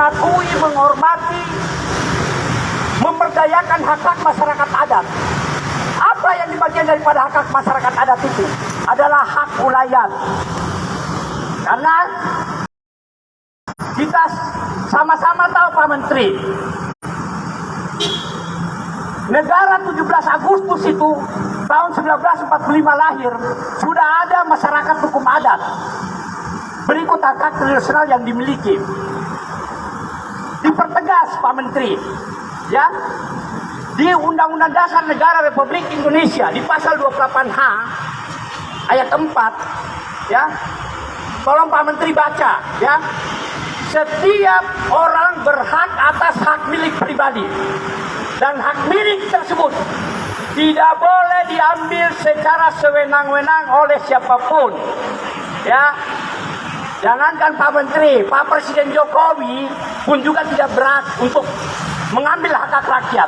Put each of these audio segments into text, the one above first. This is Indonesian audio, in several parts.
mengakui, menghormati, memperdayakan hak-hak masyarakat adat. Apa yang dibagian daripada hak-hak masyarakat adat itu? Adalah hak ulayat. Karena kita sama-sama tahu Pak Menteri, negara 17 Agustus itu tahun 1945 lahir, sudah ada masyarakat hukum adat. Berikut hak-hak tradisional yang dimiliki. Dipertegas Pak Menteri, ya, di Undang-Undang Dasar Negara Republik Indonesia di pasal 28H ayat 4, ya. Tolong Pak Menteri baca, ya. Setiap orang berhak atas hak milik pribadi, dan hak milik tersebut tidak boleh diambil secara sewenang-wenang oleh siapapun, ya. Jangankan Pak Menteri, Pak Presiden Jokowi pun juga tidak berat untuk mengambil hak-hak rakyat.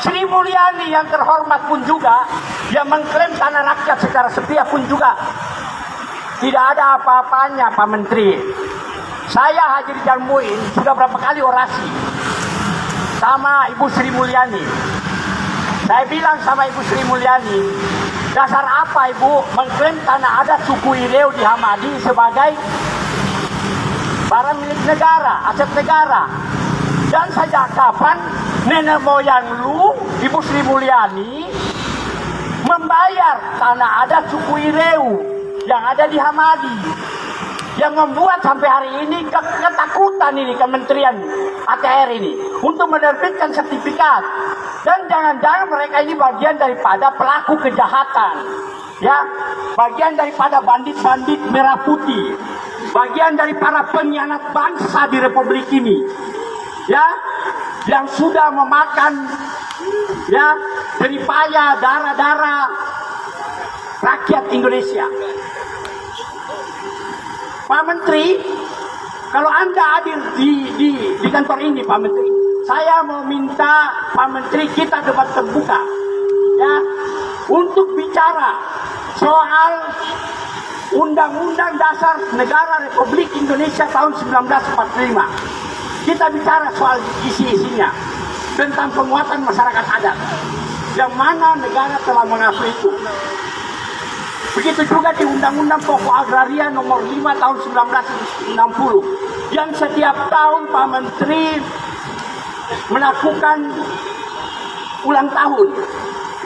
Sri Mulyani yang terhormat pun juga, yang mengklaim tanah rakyat secara sepihak pun juga tidak ada apa-apanya Pak Menteri. Saya Haji Rijal Muin sudah berapa kali orasi sama Ibu Sri Mulyani. Saya bilang sama Ibu Sri Mulyani, dasar apa Ibu mengklaim tanah adat suku Ireu di Hamadi sebagai barang milik negara, aset negara? Dan sejak kapan nenek moyang lu, Ibu Sri Mulyani, membayar tanah adat suku Ireu yang ada di Hamadi? Yang membuat sampai hari ini ketakutan ini Kementerian ATR ini untuk menerbitkan sertifikat. Dan jangan-jangan mereka ini bagian daripada pelaku kejahatan, ya, bagian daripada bandit-bandit merah putih, bagian dari para pengkhianat bangsa di Republik ini, ya, yang sudah memakan, ya, jeripaya darah-darah rakyat Indonesia. Pak Menteri, kalau Anda hadir di kantor ini, Pak Menteri, saya mau minta Pak Menteri kita debat terbuka, ya, untuk bicara soal Undang-Undang Dasar Negara Republik Indonesia tahun 1945. Kita bicara soal isi-isinya tentang penguatan masyarakat adat, yang mana negara telah mengakui itu. Begitu juga di Undang-Undang Pokok Agraria nomor 5 tahun 1960, yang setiap tahun Pak Menteri melakukan ulang tahun,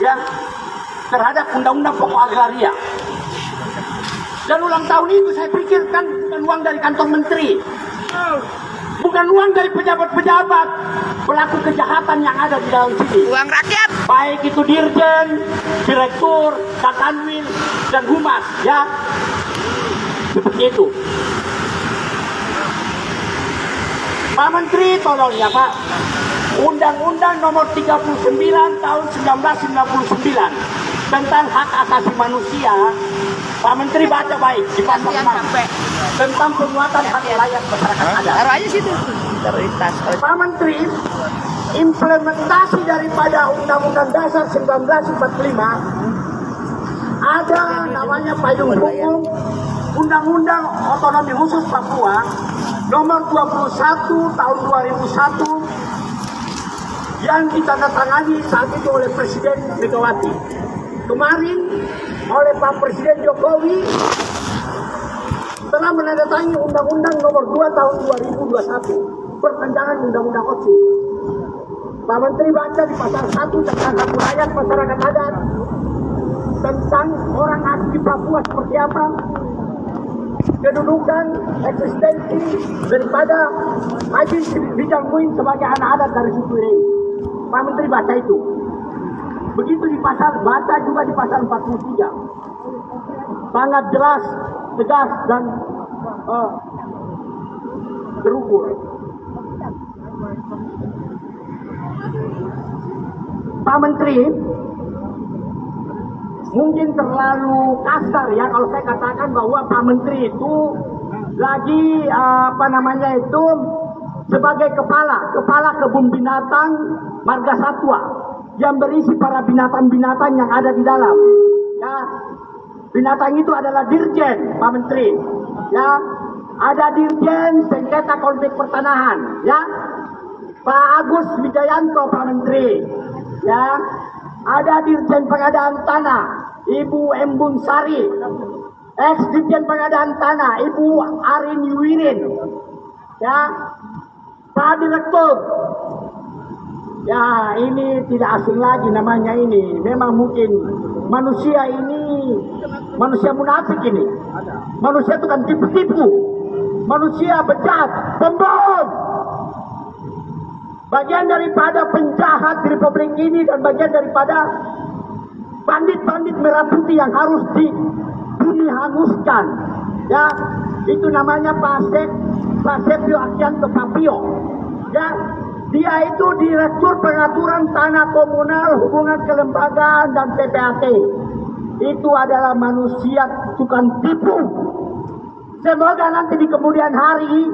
ya, terhadap Undang-Undang Pokok Agraria. Dan ulang tahun itu saya pikirkan bukan uang dari kantong menteri, bukan uang dari pejabat-pejabat pelaku kejahatan yang ada di dalam sini. Uang rakyat. Baik itu dirjen, direktur, kakanwil, dan humas, ya. Seperti itu. Pak Menteri, tolong ya Pak. Undang-Undang nomor 39 tahun 1999 tentang hak asasi manusia, Pak Menteri baca baik di pasal 6 tentang penguatan hak rakyat masyarakat adat. Taruh aja situ. Prioritas. Pak Menteri, implementasi daripada Undang-Undang Dasar 1945 ada namanya payung hukum Undang-Undang Otonomi Khusus Papua nomor 21 tahun 2001 yang ditandatangani saat itu oleh Presiden Megawati. Kemarin oleh Pak Presiden Jokowi telah menandatangani Undang-Undang nomor 2 tahun 2021 perpanjangan Undang-Undang Otsus. Pak Menteri baca di pasal 1 tentang hak rakyat masyarakat adat, tentang orang asli di Papua seperti apa, kedudukan, eksistensi daripada Haji Rijal Muin sebagai anak adat dari suku Ireu. Pak Menteri baca itu. Begitu di pasal, baca juga di pasal 43. Sangat jelas, tegas, dan terukur. Pak Menteri, mungkin terlalu kasar ya kalau saya katakan bahwa Pak Menteri itu lagi sebagai kepala kebun binatang Marga Satwa yang berisi para binatang-binatang yang ada di dalam. Ya, binatang itu adalah dirjen, Pak Menteri. Ya, ada Dirjen Sengketa Konflik Pertanahan, ya, Pak Agus Wijayanto, Pak Menteri, ya, ada Dirjen Pengadaan Tanah, Ibu Embun Sari, ex Dirjen Pengadaan Tanah, Ibu Arin Yuwirin, ya, Pak Direktur. Ya, ini tidak asing lagi namanya ini. Memang mungkin manusia ini manusia munafik ini. Manusia itu kan tipu-tipu. Manusia bejat, pembohong. Bagian daripada penjahat di republik ini dan bagian daripada bandit-bandit merah putih yang harus dibumi hanguskan. Ya, itu namanya Pak Septio Aksianto Papio. Ya, dia itu Direktur Pengaturan Tanah Komunal, Hubungan Kelembagaan dan PPAT. Itu adalah manusia tukang tipu. Semoga nanti di kemudian hari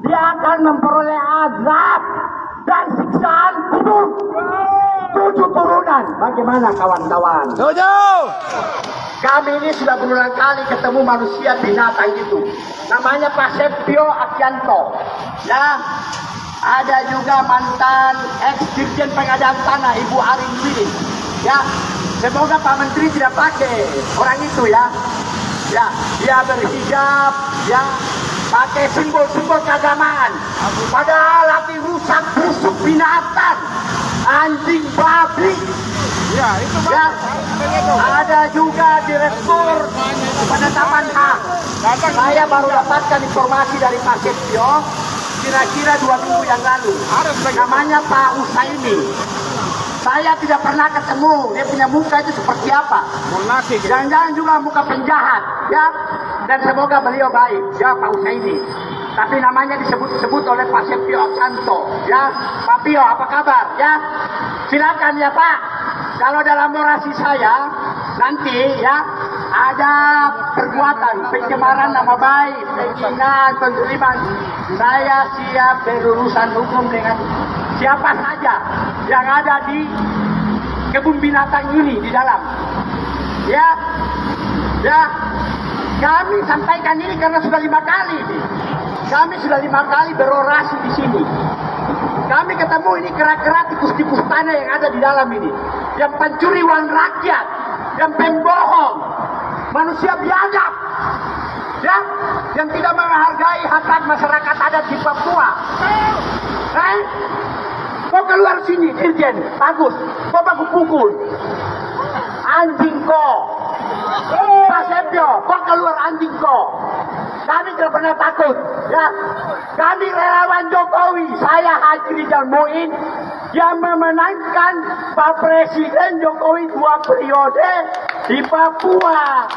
dia akan memperoleh azab dan siksaan kubur 7 turunan. Bagaimana kawan-kawan? Kami ini sudah berulang kali ketemu manusia binatang itu. Namanya Pak Septio Aksianto. Ya. Ada juga mantan ex-dirjen pengadaan tanah Ibu Arin Yuwirin. Ya, semoga Pak Menteri tidak pakai orang itu ya. Ya, dia berhijab, ya, pakai simbol-simbol keagamaan. Padahal api rusak busuk binatang, anjing babi. Ya, itu ya. Ada juga Direktur Penetapan Hak. Saya baru dapatkan informasi dari Pak Septio. Kira-kira 2 minggu yang lalu, namanya Pak Usaini. Saya tidak pernah ketemu, dia punya muka itu seperti apa. Jangan-jangan juga muka penjahat, ya. Dan semoga beliau baik, ya Pak Usaini. Tapi namanya disebut-sebut oleh Pak Septio Aksianto, ya. Pak Pio, apa kabar, ya? Silakan ya Pak. Kalau dalam orasi saya nanti, ya, ada perbuatan pencemaran nama baik, penghinaan, penerimaan, saya siap berurusan hukum dengan siapa saja yang ada di kebun binatang ini di dalam. Ya, ya, kami sampaikan ini karena sudah 5 kali. Kami sudah 5 kali berorasi di sini. Kami ketemu ini kera-kera tikus-tikus tanah yang ada di dalam ini, yang pencuri uang rakyat, yang pembohong, manusia biadab, ya, yang tidak menghargai hak masyarakat adat di Papua. Kau keluar sini, Dirjen, bagus, kau baku pukul, anjing kau. Pak Septio, kau keluar anjing kau. Kami tidak pernah takut, ya. Kami relawan Jokowi, saya Haji Rizal Muin yang memenangkan Pak Presiden Jokowi 2 periode di Papua.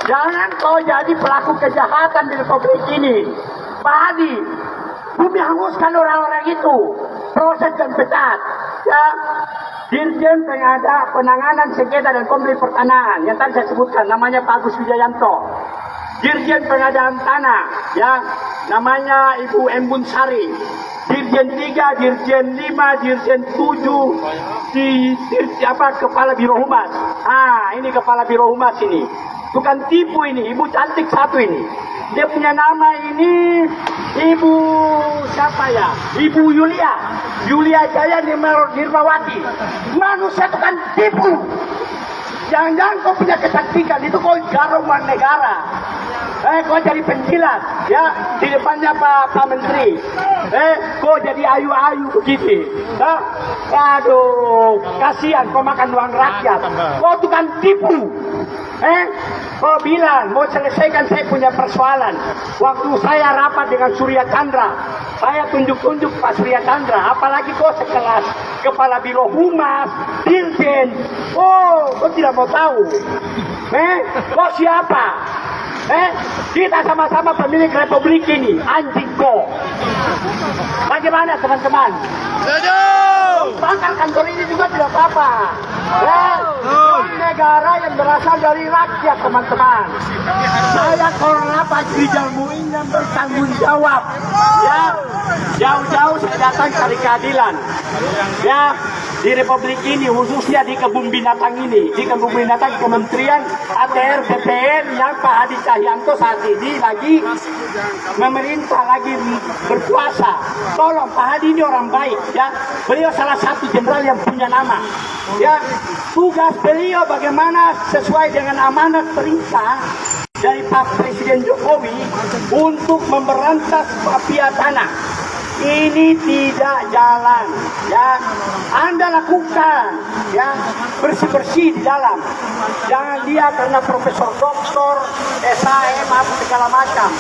Jangan kau jadi pelaku kejahatan di republik ini. Pak Hadi, bumi hanguskan orang-orang itu. Proses dan pecat. Ya. Dirjen Penanganan Sengketa dan Konflik Pertanahan yang tadi saya sebutkan, namanya Pak Agus Wijayanto. Dirjen Pengadaan Tanah, ya, namanya Ibu Embun Sari. Dirjen 3, Dirjen 5, Dirjen 7, Kepala Biro Humas. Ini Kepala Biro Humas ini. Bukan tipu ini, Ibu cantik satu ini. Dia punya nama ini Ibu siapa ya? Ibu Yulia Jaya Nirmawati. Manusia itu kan tipu. Jangan-jangan kau punya kecantikan, itu kau garuman negara. Kau jadi penjilat, ya, di depannya Pak Menteri. Kau jadi ayu-ayu begitu. Aduh, kasihan kau makan uang rakyat. Kau tuh kan tipu. Kau bilang mau selesaikan saya punya persoalan. Waktu saya rapat dengan Surya Chandra, saya tunjuk-tunjuk Pak Surya Chandra. Apalagi kau sekelas Kepala Biro Humas, Dirjen. Oh, kau tidak mau tahu. Kau siapa? Kita sama-sama pemilik republik ini, anjing kau. Bagaimana teman-teman? Bakar kantor ini juga tidak apa-apa. Negara yang berasal dari rakyat, teman-teman. Saya Korona Pak Rizal Muin yang bertanggung jawab. Ya, jauh-jauh saya datang cari keadilan. Ya, di Republik ini, khususnya di kebun binatang ini, di kebun binatang Kementerian ATR BPN yang Pak Hadi Cahyanto saat ini lagi memerintah, lagi berkuasa. Tolong, Pak Hadi ini orang baik, ya. Beliau salah satu jenderal yang punya nama, ya. Tugas beliau bagaimana sesuai dengan amanat perintah dari Pak Presiden Jokowi untuk memberantas mafia tanah. Ini tidak jalan, ya. Anda lakukan, ya, bersih-bersih di dalam. Jangan dia karena profesor doktor, SAM, apa segala macam.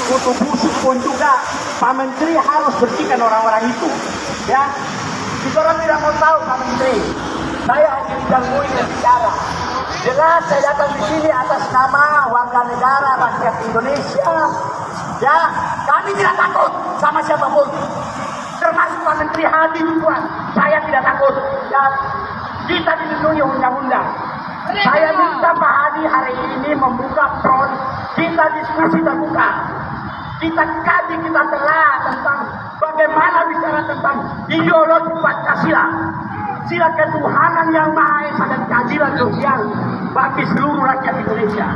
Kutu busuk pun juga, Pak Menteri harus bersihkan orang-orang itu, ya. Kita orang tidak mau tahu Pak Menteri. Saya hanya digangguin dan bicara. Jelas saya datang di sini atas nama warga negara rakyat Indonesia. Ya, kami tidak takut sama siapapun, termasuk Pak Menteri Hadi juga. Saya tidak takut. Ya, kita dilindungi undang-undang. Saya minta Pak Hadi hari ini membuka front, kita diskusi terbuka. Kita kaji, kita telah tentang bagaimana bicara tentang ideologi Pancasila, sila ketuhanan yang Maha Esa dan keadilan sosial bagi seluruh rakyat Indonesia.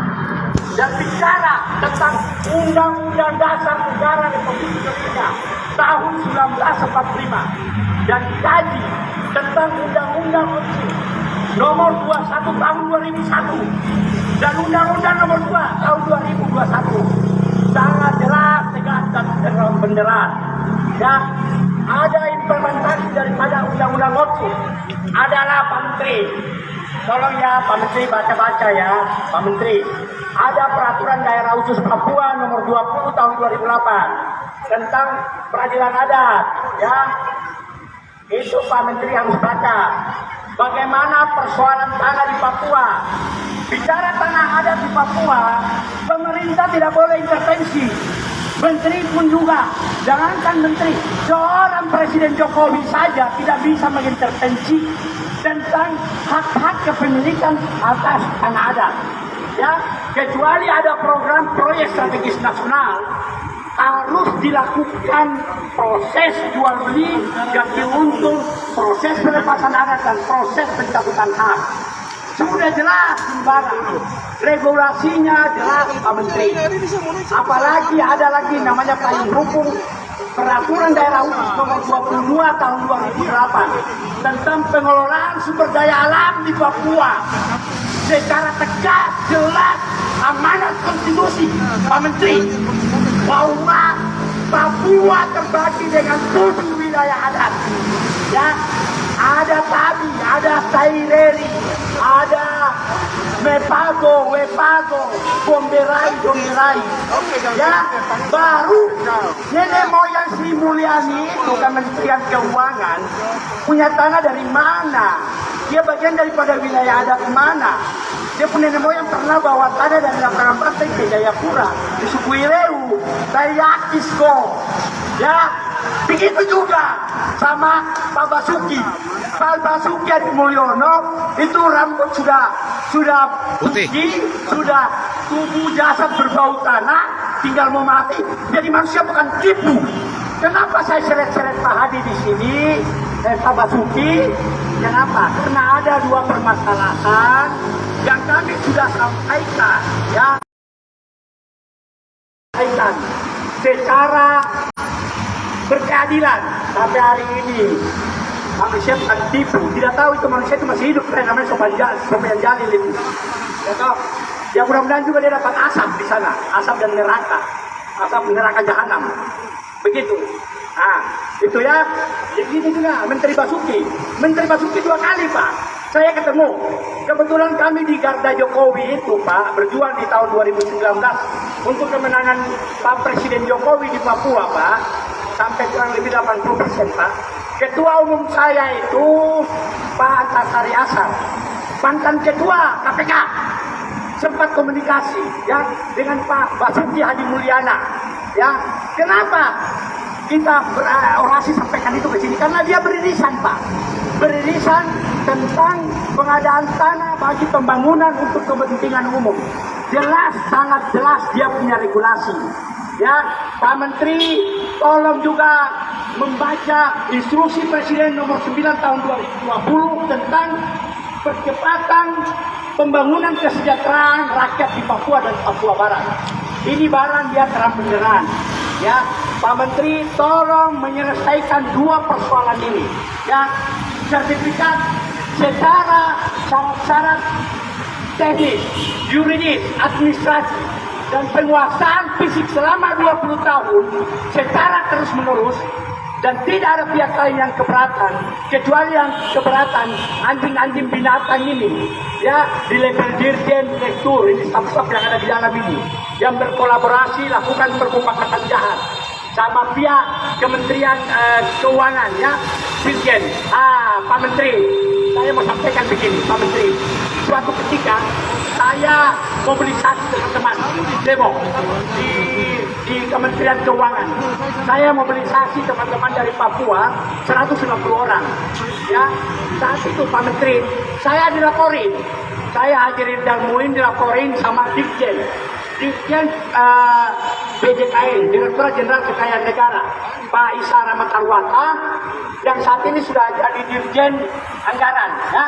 Dan bicara tentang Undang-Undang Dasar Negara Republik Indonesia tahun 1945 dan kaji tentang Undang-Undang Nomor 21 tahun 2001 dan Undang-Undang Nomor 2 tahun 2021 sangat jelas, tegas dan terang benderang. Ya, ada implementasi daripada Undang-Undang Otsus adalah Pak Menteri. Tolong ya Pak Menteri baca-baca ya Pak Menteri. Ada peraturan daerah khusus Papua nomor 20 tahun 2008 tentang peradilan adat, ya. Itu Pak Menteri harus baca. Bagaimana persoalan tanah di Papua. Bicara tanah adat di Papua, pemerintah tidak boleh intervensi. Menteri pun juga, jangankan menteri, seorang Presiden Jokowi saja tidak bisa mengintervensi tentang hak-hak kepemilikan atas tanah adat. Ya, kecuali ada program proyek strategis nasional, harus dilakukan proses jual beli, ganti untung, proses pelepasan adat dan proses pencabutan hak. Sudah jelas barang, regulasinya jelas Pak Menteri. Apalagi ada lagi namanya payung hukum peraturan daerah khusus nomor 22 tahun 2008 tentang pengelolaan sumber daya alam di Papua. Secara tegas, jelas, amanat konstitusi Pak Menteri bahwa Papua terbagi dengan 7 wilayah adat. Ya, ada Tabi, ada Saireri, ada Mepago, Wepago, Bomberai. Ya, baru nenek moyang Sri Mulyani itu Kementerian Keuangan punya tanah dari mana? Dia bagian daripada wilayah adat mana? Dia punya nenek moyang pernah bawa tanah dari lapangan praktek ke Jayapura, di suku Ireu, dari Akisko. Ya, begitu juga sama Pak Basuki. Pak Basuki Hadi Mulyono itu rambut sudah putih, sudah tubuh jasad berbau tanah, tinggal mau mati. Jadi manusia bukan tipu. Kenapa saya seret-seret Pak Hadi di sini, Pak Basuki? Kenapa? Karena ada dua permasalahan yang kami sudah sampaikan, ya. Secara berkeadilan sampai hari ini manusia bukan tipu, tidak tahu itu manusia itu masih hidup, namanya Sofyan Jalil itu. Ya mudah-mudahan juga dia dapat asap di sana, asap dan neraka jahanam. Begitu. Nah, itu ya. Jadi juga Menteri Basuki 2 kali Pak. Saya ketemu. Kebetulan kami di Garda Jokowi itu Pak berjuang di tahun 2019 untuk kemenangan Pak Presiden Jokowi di Papua Pak. Sampai kurang lebih 80% Pak. Ketua umum saya itu Pak Antasari Ashar, mantan ketua KPK, sempat komunikasi ya dengan Pak Basuki Hadi Mulyana. Ya, kenapa kita berorasi sampaikan itu ke sini? Karena dia beririsan Pak, beririsan tentang pengadaan tanah bagi pembangunan untuk kepentingan umum. Jelas, sangat jelas dia punya regulasi. Ya, Pak Menteri, tolong juga membaca instruksi Presiden nomor 9 tahun 2020 tentang percepatan pembangunan kesejahteraan rakyat di Papua dan Papua Barat. Ini barang dia terang benderang. Ya, Pak Menteri tolong menyelesaikan dua persoalan ini. Ya, sertifikat secara syarat-syarat teknis, yuridis, administrasi, dan penguasaan fisik selama 20 tahun secara terus-menerus, dan tidak ada pihak lain yang keberatan kecuali yang keberatan anjing-anjing binatang ini, ya, di level dirjen, direktur, ini staf-staf yang ada di dalam ini yang berkolaborasi lakukan permufakatan jahat sama pihak Kementerian Keuangan, ya, dirjen. Pak Menteri, saya mau sampaikan begini, Pak Menteri, suatu ketika saya mobilisasi teman-teman demo di Kementerian Keuangan. Saya mobilisasi teman-teman dari Papua 150 orang. Ya, saat itu Pak Menteri, saya dilaporin, saya hadirin dan muin dilaporin sama Dirjen BJKN, Direktur Jenderal Kekayaan Negara, Pak Isa Rahmat Arwata, yang saat ini sudah jadi Dirjen Anggaran. Ya,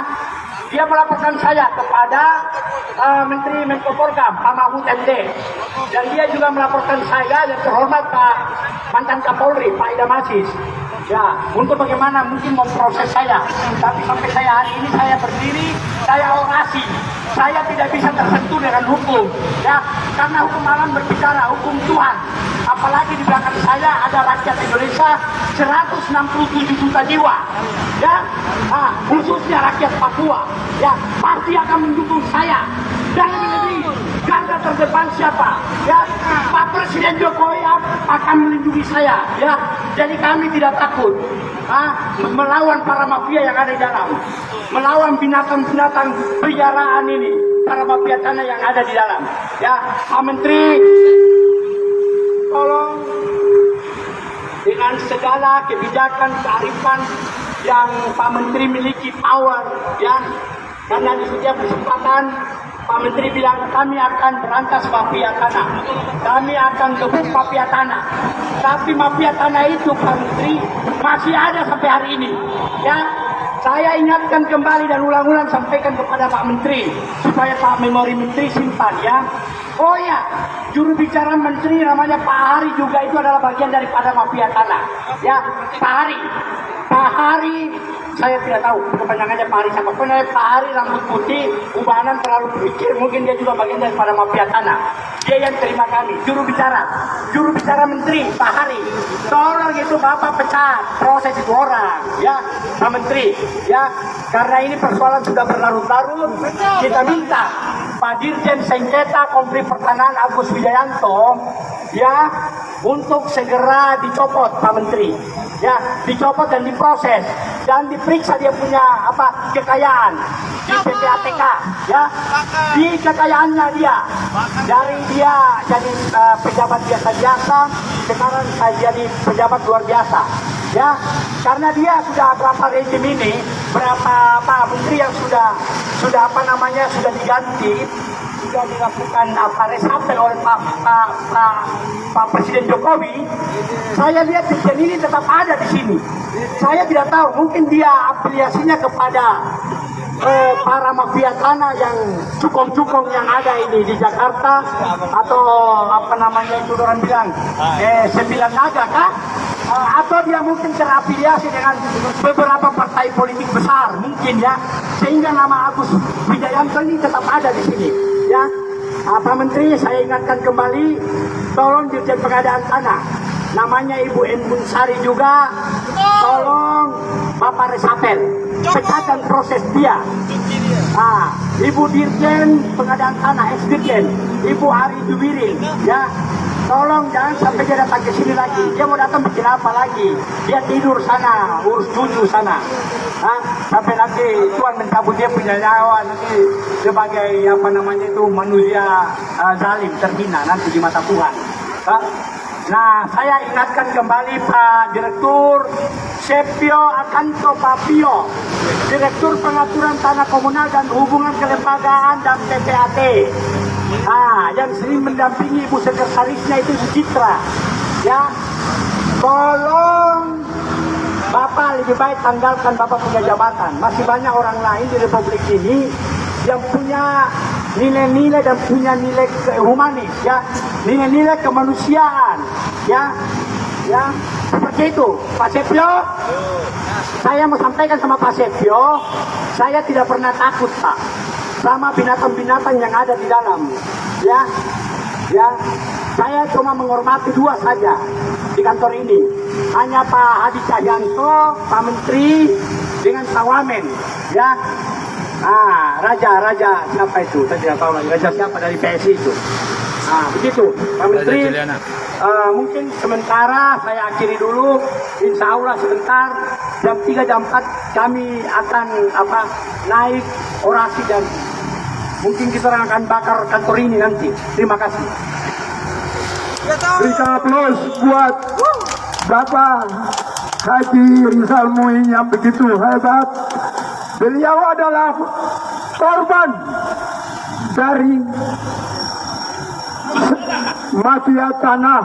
dia melaporkan saya kepada Menteri Menko Polhukam, Pak Mahfud MD, dan dia juga melaporkan saya yang terhormat Pak mantan Kapolri, Pak Idam Aziz, ya, untuk bagaimana mungkin memproses saya. Tapi sampai saya hari ini saya berdiri, saya orasi, saya tidak bisa tersentuh dengan hukum, ya, karena hukum alam berbicara, hukum Tuhan. Apalagi di belakang saya ada rakyat Indonesia 167 juta jiwa, ya, khususnya rakyat Papua, ya, pasti akan mendukung saya. Dan ini garda terdepan siapa? Ya, Pak Presiden Jokowi akan melindungi saya, ya. Jadi kami tidak takut melawan para mafia yang ada di dalam, melawan binatang-binatang peliharaan ini, para mafia tanah yang ada di dalam. Ya, Pak Menteri, tolong dengan segala kebijakan kearifan yang Pak Menteri miliki power, ya, karena di setiap kesempatan Pak Menteri bilang kami akan berantas mafia tanah, kami akan gebuk mafia tanah. Tapi mafia tanah itu Pak Menteri masih ada sampai hari ini. Ya, saya ingatkan kembali dan ulang-ulang sampaikan kepada Pak Menteri supaya Pak Memori Menteri simpan, ya. Oh ya, juru bicara Menteri namanya Pak Hari juga itu adalah bagian daripada mafia tanah. Ya, Pak Hari, saya tidak tahu kepanjangannya Pak Hari siapa. Pokoknya Pak Hari rambut putih, ubanan terlalu berpikir, mungkin dia juga bagian daripada mafia tanah. Dia yang terima kami, juru bicara Menteri Pak Hari. Tolong itu Bapak pecat proses itu orang, ya, Pak Menteri, ya, karena ini persoalan sudah berlarut-larut. Kita minta Pak Dirjen Sengketa Konflik Pertanahan Agus Wijayanto, ya, untuk segera dicopot Pak Menteri, ya, dicopot dan diproses dan diperiksa dia punya kekayaan di PPATK, ya, di kekayaannya dia, dari dia jadi pejabat biasa-biasa sekarang saya jadi pejabat luar biasa, ya, karena dia sudah berapa rezim ini, berapa Pak Menteri yang sudah sudah diganti, sudah dilakukan reshuffle oleh Pak Presiden Jokowi. Saya lihat dirjen ini tetap ada di sini. Saya tidak tahu, mungkin dia afiliasinya kepada para mafia tanah yang cukong-cukong yang ada ini di Jakarta, atau itu orang bilang Sembilan Naga kah? Atau dia mungkin terafiliasi dengan beberapa partai politik besar mungkin, ya, sehingga nama Agus Wijayanto ini tetap ada di sini, ya. Pak Menteri, saya ingatkan kembali, tolong Dirjen Pengadaan Tanah, namanya Ibu Embun Sari juga, tolong Bapak resapel, pecahkan proses dia. Ibu Dirjen Pengadaan Tanah, ex-Dirjen, Ibu Ari Juwirin, ya, tolong jangan sampai dia datang ke sini lagi. Dia mau datang bikin apa lagi? Dia tidur sana, urus cucu sana. Sampai nanti Tuhan mencabut dia punya nyawa, nanti sebagai manusia zalim, terhina nanti di mata Tuhan. Nah, saya ingatkan kembali Pak Direktur Sepio Akanto Papio, Direktur Pengaturan Tanah Komunal dan Hubungan Kelembagaan dan PPAT. Yang sering mendampingi Ibu Sekretarisnya itu Citra, ya, tolong Bapak lebih baik tanggalkan Bapak punya jabatan. Masih banyak orang lain di Republik ini yang punya nilai-nilai dan punya nilai humanis, ya, nilai-nilai kemanusiaan, ya, seperti itu. Pak Setio, saya mau sampaikan sama Pak Setio, saya tidak pernah takut, Pak, sama binatang-binatang yang ada di dalam, ya. Saya cuma menghormati dua saja di kantor ini, hanya Pak Hadi Cahyanto, Pak Menteri, dengan Pak Wamen, ya. Raja siapa itu? Saya tidak tahu lagi. Raja siapa dari PSI itu? Begitu, Pak Menteri. Mungkin sementara saya akhiri dulu. Insya Allah sebentar jam 3 jam 4 kami akan naik orasi dan mungkin kita akan bakar kantor ini nanti. Terima kasih. Berikan aplaus buat Bapak Haji Rizal Muin yang begitu hebat. Beliau adalah korban dari mafia tanah.